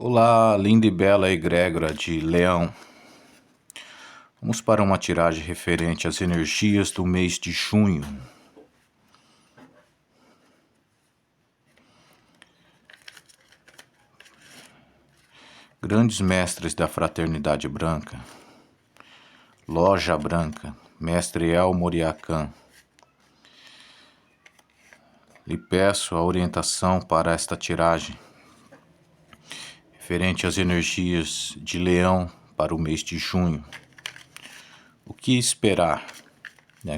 Olá, linda e bela egrégora de Leão. Vamos para uma tiragem referente às energias do mês de junho. Grandes mestres da Fraternidade Branca, Loja Branca, Mestre El Moriacan, lhe peço a orientação para esta tiragem referente às energias de Leão para o mês de junho. O que esperar?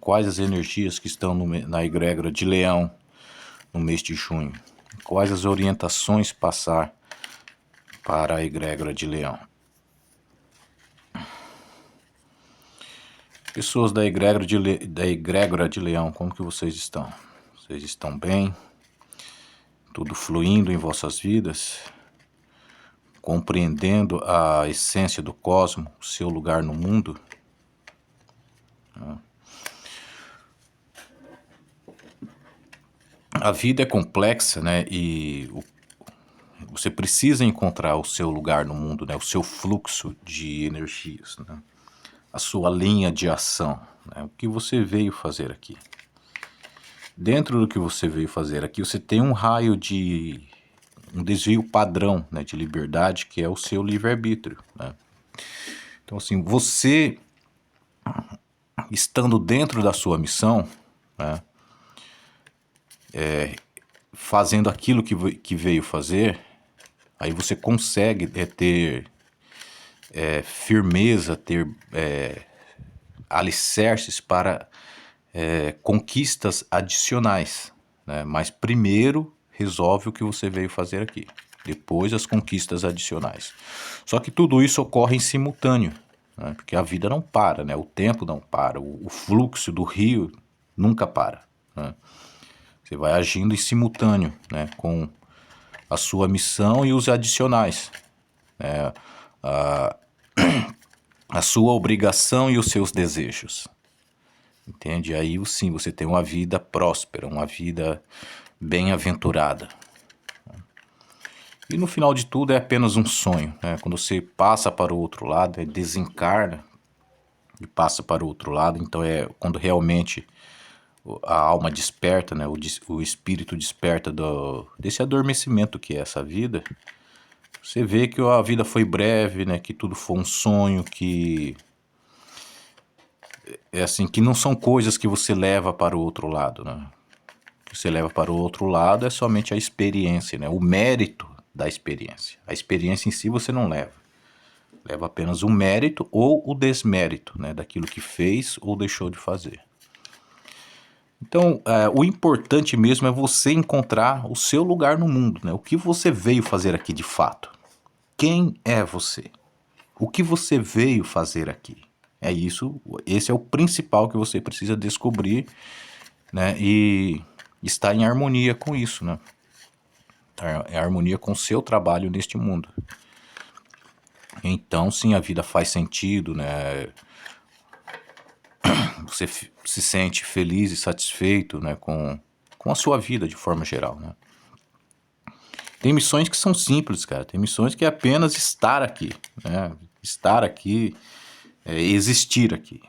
Quais as energias que estão na egrégora de Leão no mês de junho? Quais as orientações passar para a egrégora de Leão? Pessoas da egrégora de Leão, como que vocês estão? Vocês estão bem? Tudo fluindo em vossas vidas? Compreendendo a essência do cosmos, o seu lugar no mundo? A vida é complexa, né? E você precisa encontrar o seu lugar no mundo, né? O seu fluxo de energias, né? A sua linha de ação, né? O que você veio fazer aqui. Dentro do que você veio fazer aqui, você tem um raio de um desvio padrão, né, de liberdade, que é o seu livre-arbítrio, né? Então, assim, você estando dentro da sua missão, né, fazendo aquilo que veio fazer, aí você consegue ter firmeza, ter alicerces para conquistas adicionais, né? Mas primeiro resolve o que você veio fazer aqui, depois as conquistas adicionais. Só que tudo isso ocorre em simultâneo, né? Porque a vida não para, né? O tempo não para, o fluxo do rio nunca para, né? Você vai agindo em simultâneo, né? Com a sua missão e os adicionais, né? A sua obrigação e os seus desejos. Entende? Aí sim você tem uma vida próspera, uma vida bem-aventurada. E no final de tudo é apenas um sonho, né? Quando você passa para o outro lado, desencarna e passa para o outro lado, então é quando realmente a alma desperta, né? O espírito desperta desse adormecimento que é essa vida. Você vê que a vida foi breve, né? Que tudo foi um sonho, que assim, que não são coisas que você leva para o outro lado, né? O que você leva para o outro lado é somente a experiência, né? O mérito da experiência. A experiência em si você não leva. Leva apenas o mérito ou o desmérito, né? Daquilo que fez ou deixou de fazer. Então, o importante mesmo é você encontrar o seu lugar no mundo, né? O que você veio fazer aqui de fato. Quem é você? O que você veio fazer aqui? É isso, esse é o principal que você precisa descobrir, né? E estar em harmonia com isso, né? Estar em harmonia com o seu trabalho neste mundo. Então, sim, a vida faz sentido, né? Você se sente feliz e satisfeito, né? Com a sua vida de forma geral, né? Tem missões que são simples, cara. Tem missões que é apenas estar aqui, né? Estar aqui, existir aqui.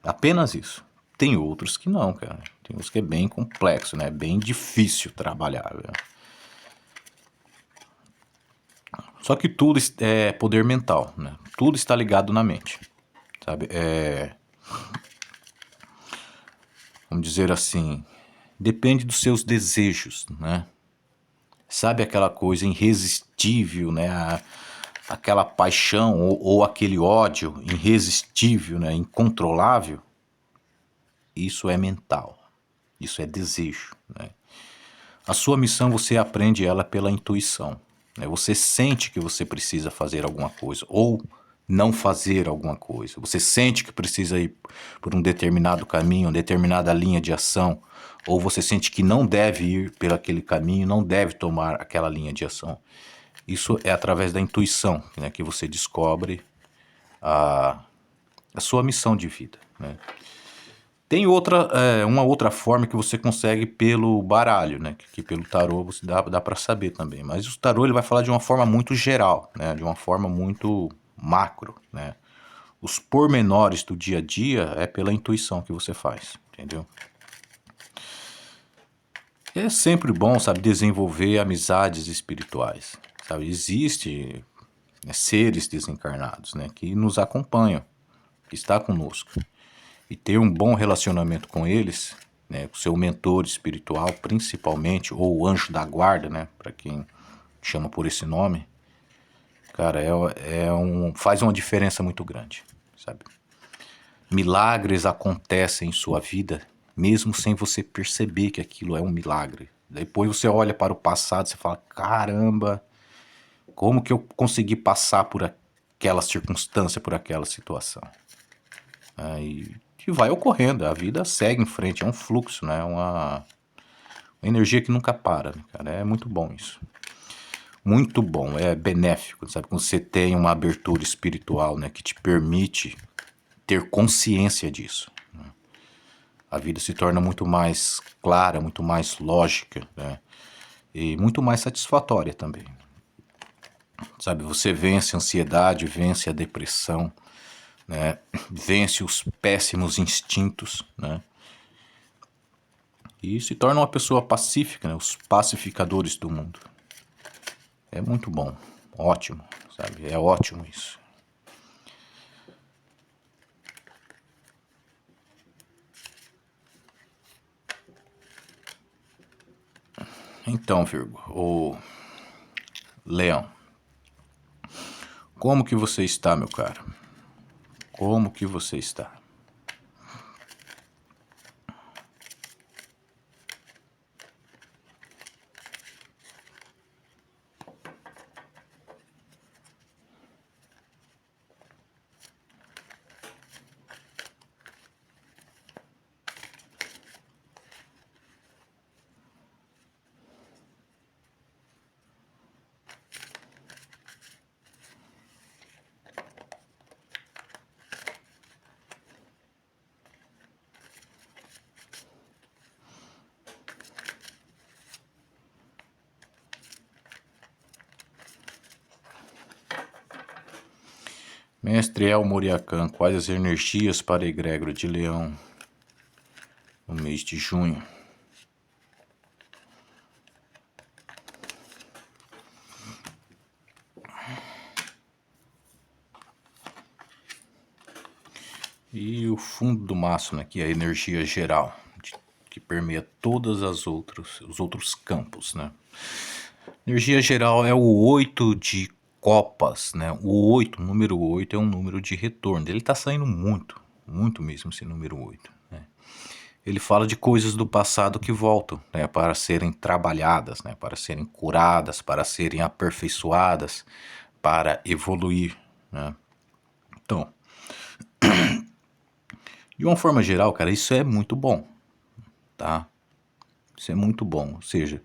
Apenas isso. Tem outros que não, cara. Tem outros que é bem complexo, né? Bem difícil trabalhar, velho. Só que tudo é poder mental, né? Tudo está ligado na mente, sabe? Vamos dizer assim, depende dos seus desejos, né? Sabe aquela coisa irresistível, né? Aquela paixão ou aquele ódio irresistível, né? Incontrolável. Isso é mental. Isso é desejo, né? A sua missão você aprende ela pela intuição, né? Você sente que você precisa fazer alguma coisa ou não fazer alguma coisa. Você sente que precisa ir por um determinado caminho, uma determinada linha de ação, ou você sente que não deve ir por aquele caminho, não deve tomar aquela linha de ação. Isso é através da intuição, né, que você descobre a sua missão de vida, né? Tem uma outra forma que você consegue pelo baralho, né? Que pelo tarô você dá para saber também. Mas o tarô ele vai falar de uma forma muito geral, né? De uma forma muito macro, né? Os pormenores do dia a dia é pela intuição que você faz, entendeu? É sempre bom, sabe, desenvolver amizades espirituais, sabe? Existe seres desencarnados, né? Que nos acompanham, que está conosco. E ter um bom relacionamento com eles, né, com seu mentor espiritual principalmente, ou o anjo da guarda, né, para quem chama por esse nome, cara, faz uma diferença muito grande, sabe? Milagres acontecem em sua vida, mesmo sem você perceber que aquilo é um milagre. Depois você olha para o passado e fala, caramba, como que eu consegui passar por aquela circunstância, por aquela situação? Aí que vai ocorrendo, a vida segue em frente, é um fluxo, né? Uma energia que nunca para, né, cara? É muito bom isso. Muito bom, é benéfico, sabe? Quando você tem uma abertura espiritual, né? Que te permite ter consciência disso. Né? A vida se torna muito mais clara, muito mais lógica, né? E muito mais satisfatória também. Sabe, você vence a ansiedade, vence a depressão, né? Vence os péssimos instintos, né? E se torna uma pessoa pacífica, né? Os pacificadores do mundo. É muito bom, ótimo, sabe? É ótimo isso. Então, Virgo, o Leão, como que você está, meu caro? Como que você está? Mestre El Moriacan, quais as energias para a egrégora de Leão no mês de junho? E o fundo do maço, né, que é a energia geral, que permeia todos os outros campos, né? Energia geral é o 8 de copas, né? O número 8 é um número de retorno. Ele tá saindo muito, muito mesmo esse número 8, né? Ele fala de coisas do passado que voltam, né, para serem trabalhadas, né, para serem curadas, para serem aperfeiçoadas, para evoluir, né? Então, de uma forma geral, cara, isso é muito bom, tá? Isso é muito bom. Ou seja,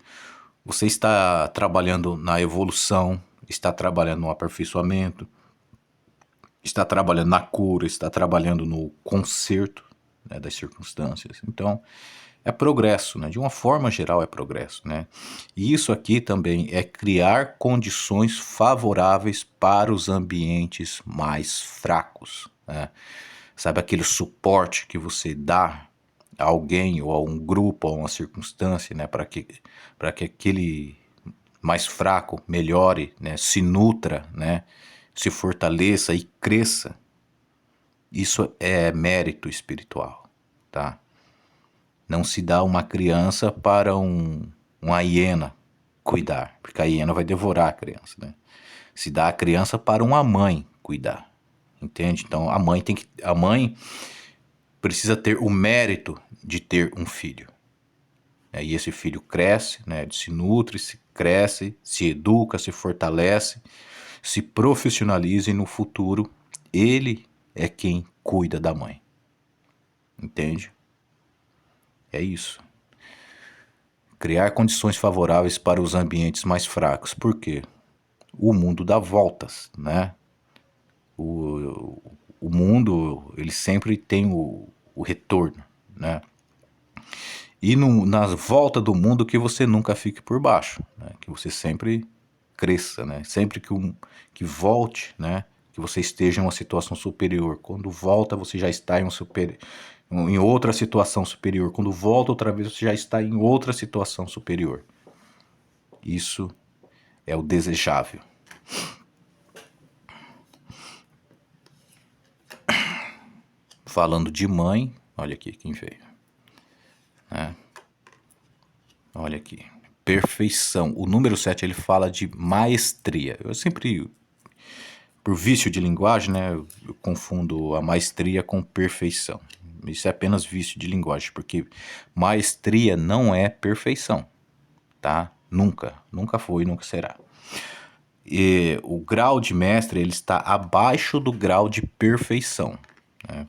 você está trabalhando na evolução, está trabalhando no aperfeiçoamento, está trabalhando na cura, está trabalhando no conserto, né, das circunstâncias. Então, é progresso, né? De uma forma geral é progresso, né? E isso aqui também é criar condições favoráveis para os ambientes mais fracos, né? Sabe aquele suporte que você dá a alguém ou a um grupo, a uma circunstância, né? Para que aquele mais fraco melhore, né? Se nutra, né? Se fortaleça e cresça. Isso é mérito espiritual, tá? Não se dá uma criança para uma hiena cuidar, porque a hiena vai devorar a criança, né? Se dá a criança para uma mãe cuidar, entende? Então a mãe precisa ter o mérito de ter um filho. E esse filho cresce, né? Se nutre, se cresce, se educa, se fortalece, se profissionaliza e no futuro ele é quem cuida da mãe, entende? É isso. Criar condições favoráveis para os ambientes mais fracos. Por quê? O mundo dá voltas, né? O mundo, ele sempre tem o retorno, né? E na volta do mundo que você nunca fique por baixo, né? Que você sempre cresça, né? Sempre que volte, né? Que você esteja em uma situação superior. Quando volta, você já está em outra situação superior. Quando volta outra vez, você já está em outra situação superior. Isso é o desejável. Falando de mãe, olha aqui quem veio. Olha aqui. Perfeição. O número 7 ele fala de maestria. Eu sempre, por vício de linguagem, né, eu confundo a maestria com perfeição. Isso é apenas vício de linguagem, porque maestria não é perfeição, tá? Nunca, nunca foi e nunca será. E o grau de mestre ele está abaixo do grau de perfeição, né?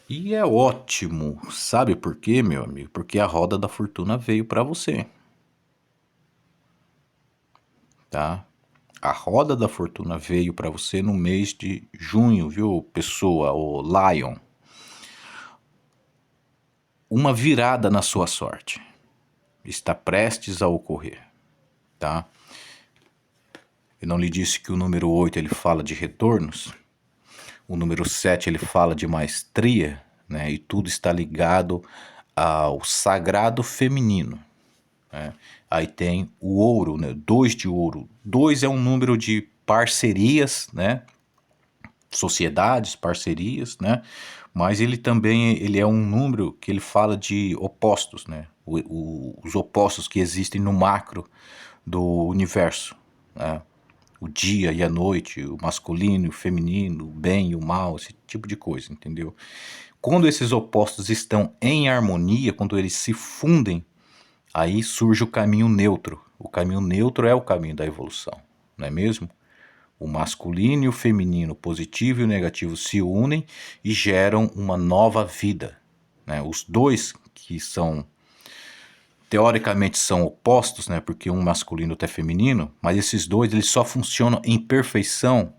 E é ótimo, sabe por quê, meu amigo? Porque a roda da fortuna veio para você, tá? A roda da fortuna veio para você no mês de junho, viu, pessoa, o Lion? Uma virada na sua sorte está prestes a ocorrer, tá? Eu não lhe disse que o número 8 ele fala de retornos? O número 7 ele fala de maestria, né? E tudo está ligado ao sagrado feminino, né? Aí tem o ouro, né? 2 de ouro. 2 é um número de parcerias, né? Sociedades, parcerias, né? Mas ele também ele é um número que ele fala de opostos, né? Os opostos que existem no macro do universo, né? O dia e a noite, o masculino e o feminino, o bem e o mal, esse tipo de coisa, entendeu? Quando esses opostos estão em harmonia, quando eles se fundem, aí surge o caminho neutro. O caminho neutro é o caminho da evolução, não é mesmo? O masculino e o feminino, o positivo e o negativo, se unem e geram uma nova vida, né? Os dois que são teoricamente são opostos, né? Porque um masculino e feminino, mas esses dois eles só funcionam em perfeição,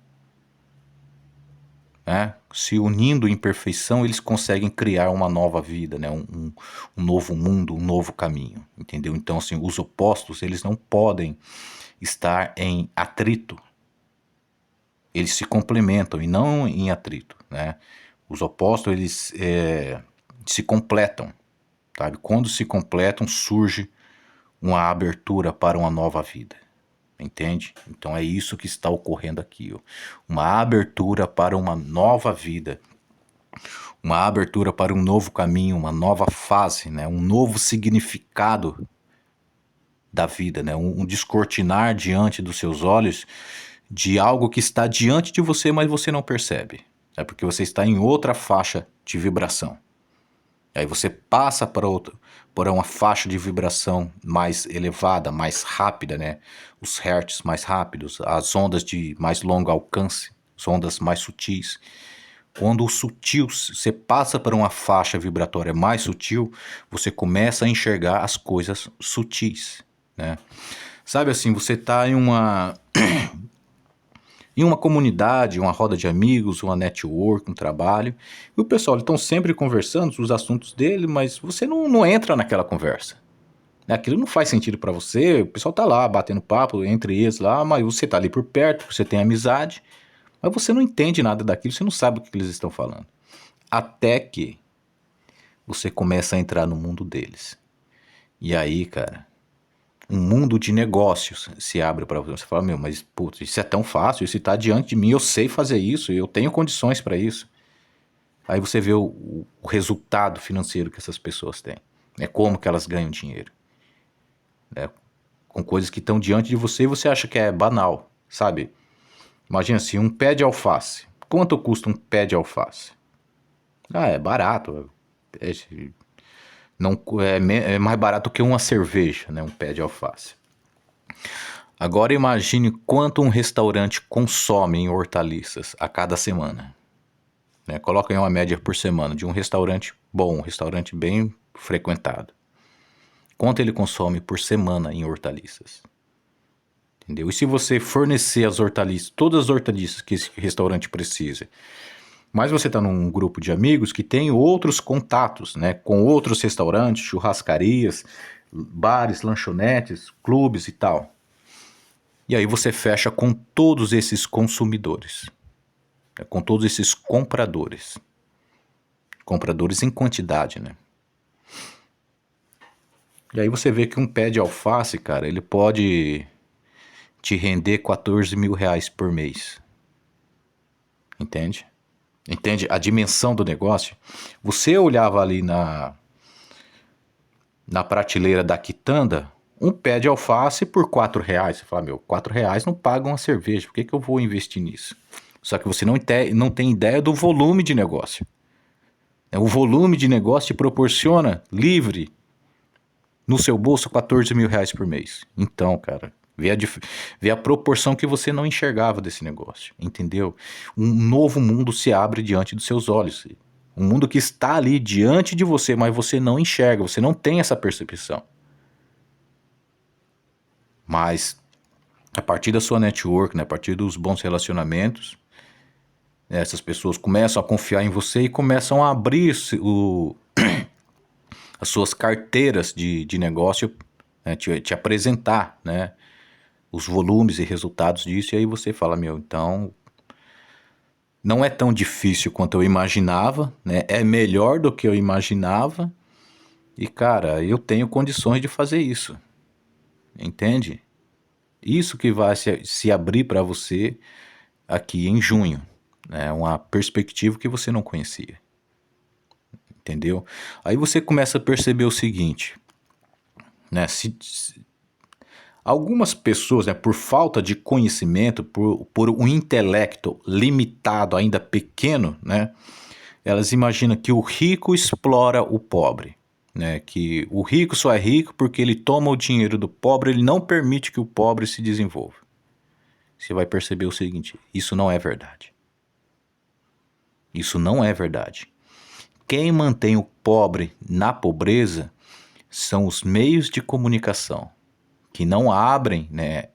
né? Se unindo em perfeição, eles conseguem criar uma nova vida, né? Um novo mundo, um novo caminho, entendeu? Então, assim, os opostos eles não podem estar em atrito. Eles se complementam e não em atrito, né? Os opostos eles se completam, sabe? Quando se completam surge uma abertura para uma nova vida, entende? Então é isso que está ocorrendo aqui, ó. Uma abertura para uma nova vida, uma abertura para um novo caminho, uma nova fase, né? Um novo significado da vida, né? Um descortinar diante dos seus olhos de algo que está diante de você, mas você não percebe. É porque você está em outra faixa de vibração. Aí você passa para uma faixa de vibração mais elevada, mais rápida, né? Os hertz mais rápidos, as ondas de mais longo alcance, as ondas mais sutis. Quando o sutil, você passa para uma faixa vibratória mais sutil, você começa a enxergar as coisas sutis, né? Sabe assim, você está em uma comunidade, uma roda de amigos, uma network, um trabalho, e o pessoal estão sempre conversando os assuntos dele, mas você não entra naquela conversa. Aquilo não faz sentido para você, o pessoal tá lá batendo papo entre eles lá, mas você tá ali por perto, você tem amizade, mas você não entende nada daquilo, você não sabe o que eles estão falando. Até que você começa a entrar no mundo deles. E aí, cara, um mundo de negócios se abre para você. Você fala, meu, mas putz, isso é tão fácil, isso está diante de mim, eu sei fazer isso, eu tenho condições para isso. Aí você vê o resultado financeiro que essas pessoas têm, né? Como que elas ganham dinheiro, né? Com coisas que estão diante de você e você acha que é banal, sabe? Imagina assim, um pé de alface. Quanto custa um pé de alface? Ah, é barato. Não, é mais barato que uma cerveja, né? Um pé de alface. Agora imagine quanto um restaurante consome em hortaliças a cada semana, né? Coloca em uma média por semana de um restaurante bom, um restaurante bem frequentado. Quanto ele consome por semana em hortaliças? Entendeu? E se você fornecer as hortaliças, todas as hortaliças que esse restaurante precisa, Mas você está num grupo de amigos que tem outros contatos, né? Com outros restaurantes, churrascarias, bares, lanchonetes, clubes e tal. E aí você fecha com todos esses consumidores, né? Com todos esses compradores. Compradores em quantidade, né? E aí você vê que um pé de alface, cara, ele pode te render 14 mil reais por mês. Entende? Entende a dimensão do negócio? Você olhava ali na prateleira da quitanda, um pé de alface por 4 reais. Você fala, meu, 4 reais não paga uma cerveja, por que eu vou investir nisso? Só que você não tem ideia do volume de negócio. O volume de negócio te proporciona livre no seu bolso 14 mil reais por mês. Então, cara, vê a proporção que você não enxergava desse negócio, entendeu? Um novo mundo se abre diante dos seus olhos. Um mundo que está ali diante de você, mas você não enxerga, você não tem essa percepção. Mas a partir da sua network, né, a partir dos bons relacionamentos, essas pessoas começam a confiar em você e começam a abrir as suas carteiras de negócio, né, te apresentar, né, os volumes e resultados disso, e aí você fala, meu, então não é tão difícil quanto eu imaginava, né, é melhor do que eu imaginava, e cara, eu tenho condições de fazer isso, entende? Isso que vai se abrir para você aqui em junho, né, uma perspectiva que você não conhecia, entendeu? Aí você começa a perceber o seguinte, né, algumas pessoas, né, por falta de conhecimento, por um intelecto limitado, ainda pequeno, né, elas imaginam que o rico explora o pobre, né, que o rico só é rico porque ele toma o dinheiro do pobre, ele não permite que o pobre se desenvolva. Você vai perceber o seguinte, isso não é verdade. Isso não é verdade. Quem mantém o pobre na pobreza são os meios de comunicação, que não abrem, né,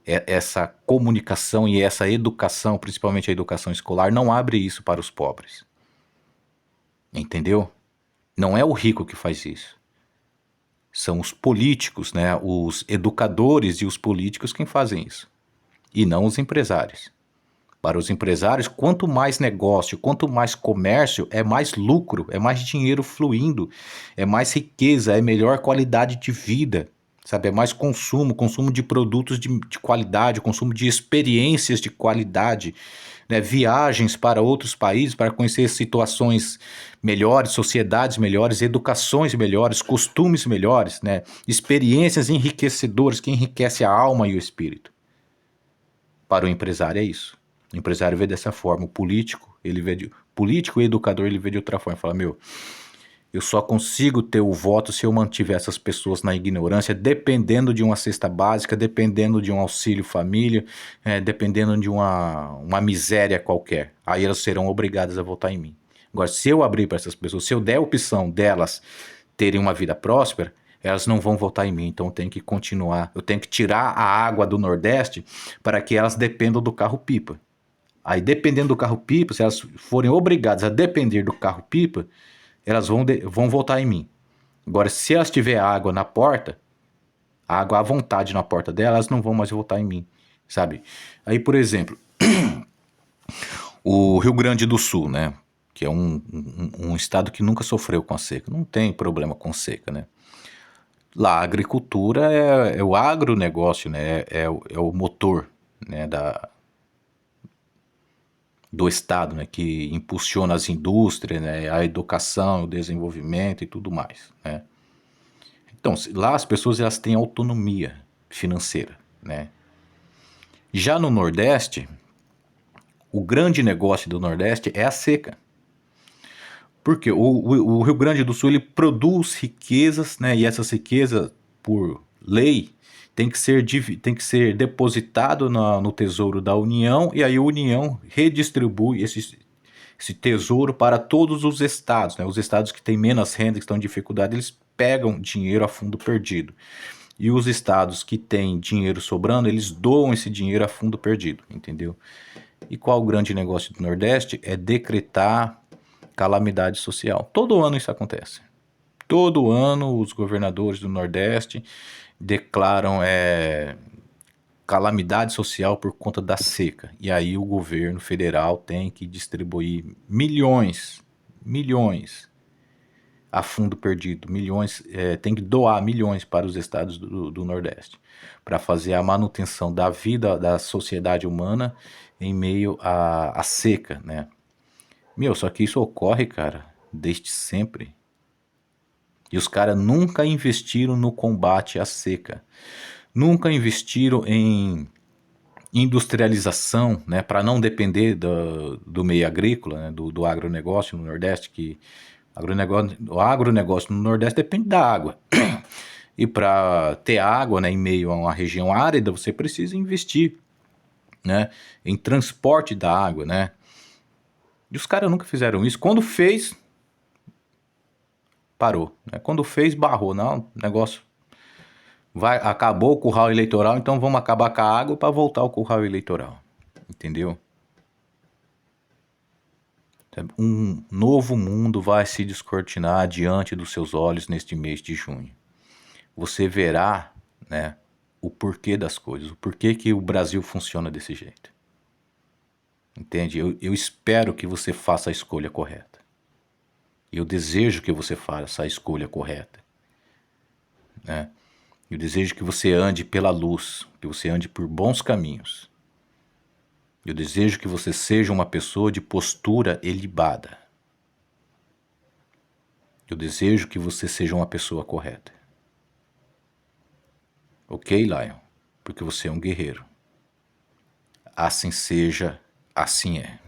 essa comunicação e essa educação, principalmente a educação escolar, não abre isso para os pobres. Entendeu? Não é o rico que faz isso. São os políticos, né, os educadores e os políticos quem fazem isso. E não os empresários. Para os empresários, quanto mais negócio, quanto mais comércio, é mais lucro, é mais dinheiro fluindo, é mais riqueza, é melhor qualidade de vida, sabe? É mais consumo, consumo de produtos de qualidade, consumo de experiências de qualidade, né? Viagens para outros países para conhecer situações melhores, sociedades melhores, educações melhores, costumes melhores, né? Experiências enriquecedoras que enriquecem a alma e o espírito. Para o empresário é isso. O empresário vê dessa forma, o político, político e educador, ele vê de outra forma, ele fala, meu, eu só consigo ter o voto se eu mantiver essas pessoas na ignorância, dependendo de uma cesta básica, dependendo de um auxílio família, dependendo de uma miséria qualquer. Aí elas serão obrigadas a votar em mim. Agora, se eu abrir para essas pessoas, se eu der a opção delas terem uma vida próspera, elas não vão votar em mim, então eu tenho que continuar, eu tenho que tirar a água do Nordeste para que elas dependam do carro-pipa. Aí, dependendo do carro-pipa, se elas forem obrigadas a depender do carro-pipa, elas vão votar em mim. Agora, se elas tiverem água na porta, água à vontade na porta delas, elas não vão mais votar em mim, sabe? Aí, por exemplo, o Rio Grande do Sul, né? Que é um estado que nunca sofreu com a seca. Não tem problema com seca, né? Lá a agricultura é o agronegócio, né? É o motor, né, do Estado, né, que impulsiona as indústrias, né, a educação, o desenvolvimento e tudo mais, né. Então, lá as pessoas elas têm autonomia financeira, né. Já no Nordeste, o grande negócio do Nordeste é a seca. Porque o Rio Grande do Sul ele produz riquezas, né, e essas riquezas, por lei, tem que ser depositado no Tesouro da União, e aí a União redistribui esse tesouro para todos os estados, né? Os estados que têm menos renda, que estão em dificuldade, eles pegam dinheiro a fundo perdido. E os estados que têm dinheiro sobrando, eles doam esse dinheiro a fundo perdido, entendeu? E qual o grande negócio do Nordeste? É decretar calamidade social. Todo ano isso acontece. Todo ano os governadores do Nordeste declaram calamidade social por conta da seca. E aí o governo federal tem que distribuir milhões a fundo perdido, milhões, tem que doar milhões para os estados do Nordeste para fazer a manutenção da vida da sociedade humana em meio à seca, né? Meu, só que isso ocorre, cara, desde sempre. E os caras nunca investiram no combate à seca. Nunca investiram em industrialização, né, para não depender do meio agrícola, né, do agronegócio no Nordeste, que o agronegócio no Nordeste depende da água. E para ter água, né, em meio a uma região árida, você precisa investir, né, em transporte da água, né? E os caras nunca fizeram isso. Quando fez, parou, né? Quando fez, barrou. Não, negócio acabou o curral eleitoral, então vamos acabar com a água para voltar ao curral eleitoral. Entendeu? Um novo mundo vai se descortinar diante dos seus olhos neste mês de junho. Você verá, né, o porquê das coisas, o porquê que o Brasil funciona desse jeito. Entende? Eu espero que você faça a escolha correta. Eu desejo que você faça a escolha correta, né? Eu desejo que você ande pela luz, que você ande por bons caminhos. Eu desejo que você seja uma pessoa de postura ilibada. Eu desejo que você seja uma pessoa correta. Ok, Lion? Porque você é um guerreiro. Assim seja, assim é.